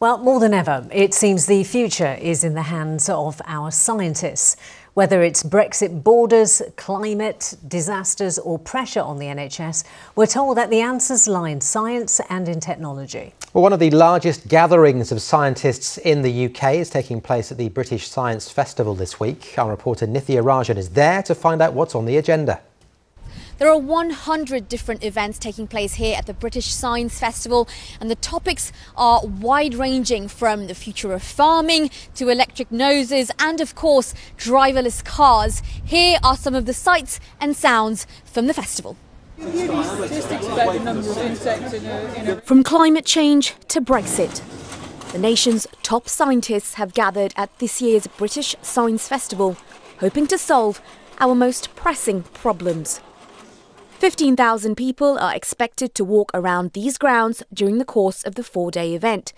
Well, more than ever, it seems the future is in the hands of our scientists. Whether it's Brexit borders, climate, disasters or pressure on the NHS, we're told that the answers lie in science and in technology. Well, one of the largest gatherings of scientists in the UK is taking place at the British Science Festival this week. Our reporter Nithya Rajan is there to find out what's on the agenda. There are 100 different events taking place here at the British Science Festival, and the topics are wide-ranging, from the future of farming to electric noses and, of course, driverless cars. Here are some of the sights and sounds from the festival. From climate change to Brexit, the nation's top scientists have gathered at this year's British Science Festival, hoping to solve our most pressing problems. 15,000 people are expected to walk around these grounds during the course of the four-day event.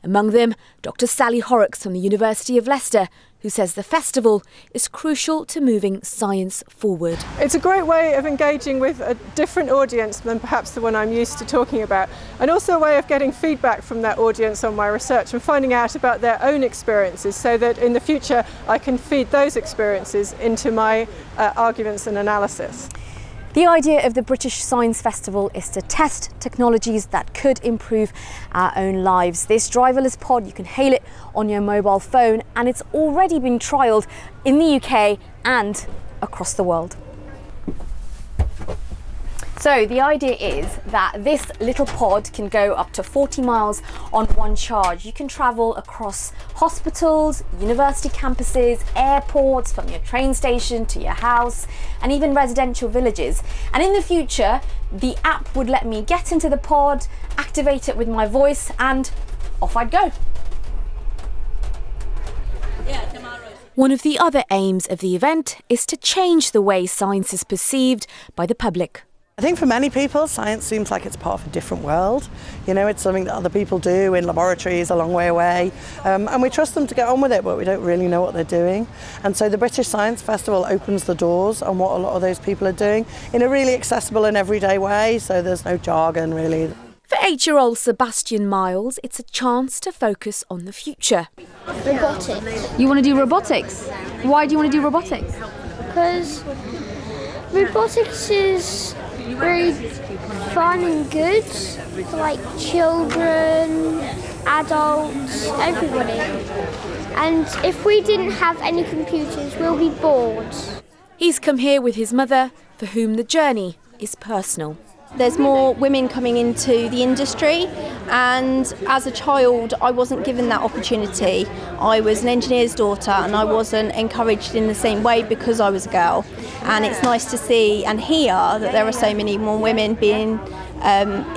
Among them, Dr. Sally Horrocks from the University of Leicester, who says the festival is crucial to moving science forward. It's a great way of engaging with a different audience than perhaps the one I'm used to talking about, and also a way of getting feedback from that audience on my research and finding out about their own experiences, so that in the future I can feed those experiences into my arguments and analysis. The idea of the British Science Festival is to test technologies that could improve our own lives. This driverless pod, you can hail it on your mobile phone, and it's already been trialled in the UK and across the world. So the idea is that this little pod can go up to 40 miles on one charge. You can travel across hospitals, university campuses, airports, from your train station to your house, and even residential villages. And in the future, the app would let me get into the pod, activate it with my voice, and off I'd go. One of the other aims of the event is to change the way science is perceived by the public. I think for many people, science seems like it's part of a different world. You know, it's something that other people do in laboratories a long way away, and we trust them to get on with it, but we don't really know what they're doing. And so the British Science Festival opens the doors on what a lot of those people are doing in a really accessible and everyday way, so there's no jargon really. For 8-year-old Sebastian Miles, it's a chance to focus on the future. Robotics. You want to do robotics? Why do you want to do robotics? Because robotics is very fun and good for like children, adults, everybody. And if we didn't have any computers, we'll be bored. He's come here with his mother, for whom the journey is personal. There's more women coming into the industry, and as a child I wasn't given that opportunity. I was an engineer's daughter and I wasn't encouraged in the same way because I was a girl, and it's nice to see and hear that there are so many more women being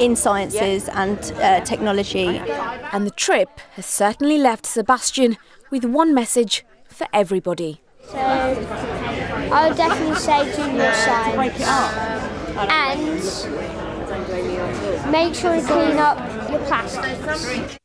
in sciences and technology. And the trip has certainly left Sebastian with one message for everybody. So I would definitely say do your science. And make sure to clean up your plastics.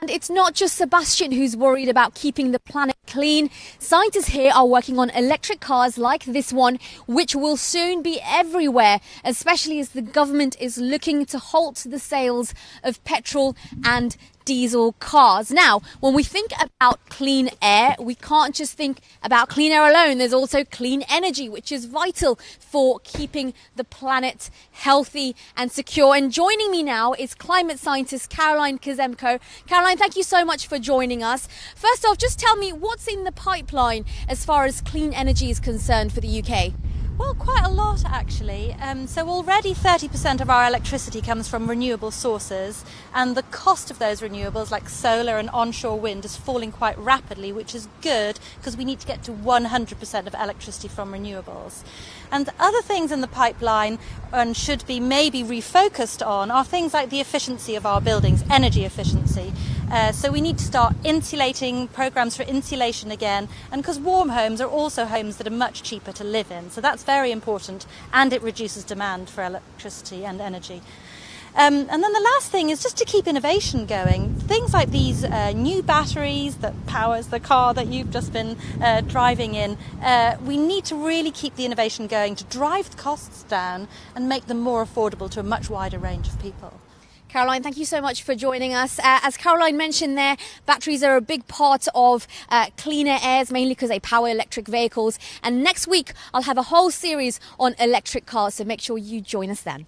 And it's not just Sebastian who's worried about keeping the planet clean. Scientists here are working on electric cars like this one, which will soon be everywhere, especially as the government is looking to halt the sales of petrol and diesel cars. Now, when we think about clean air, we can't just think about clean air alone. There's also clean energy, which is vital for keeping the planet healthy and secure. And joining me now is climate scientist Caroline Kazemko. Caroline, thank you so much for joining us. First off, just tell me what's in the pipeline as far as clean energy is concerned for the UK? Well, quite a lot actually. So already 30% of our electricity comes from renewable sources, and the cost of those renewables like solar and onshore wind is falling quite rapidly, which is good because we need to get to 100% of electricity from renewables. And other things in the pipeline and should be maybe refocused on are things like the efficiency of our buildings, energy efficiency. So we need to start insulating, programs for insulation again, and because warm homes are also homes that are much cheaper to live in. So that's very important, and it reduces demand for electricity and energy. And then the last thing is just to keep innovation going. Things like these new batteries that powers the car that you've just been driving in. We need to really keep the innovation going to drive the costs down and make them more affordable to a much wider range of people. Caroline, thank you so much for joining us. As Caroline mentioned there, batteries are a big part of cleaner airs, mainly because they power electric vehicles. And next week, I'll have a whole series on electric cars, so make sure you join us then.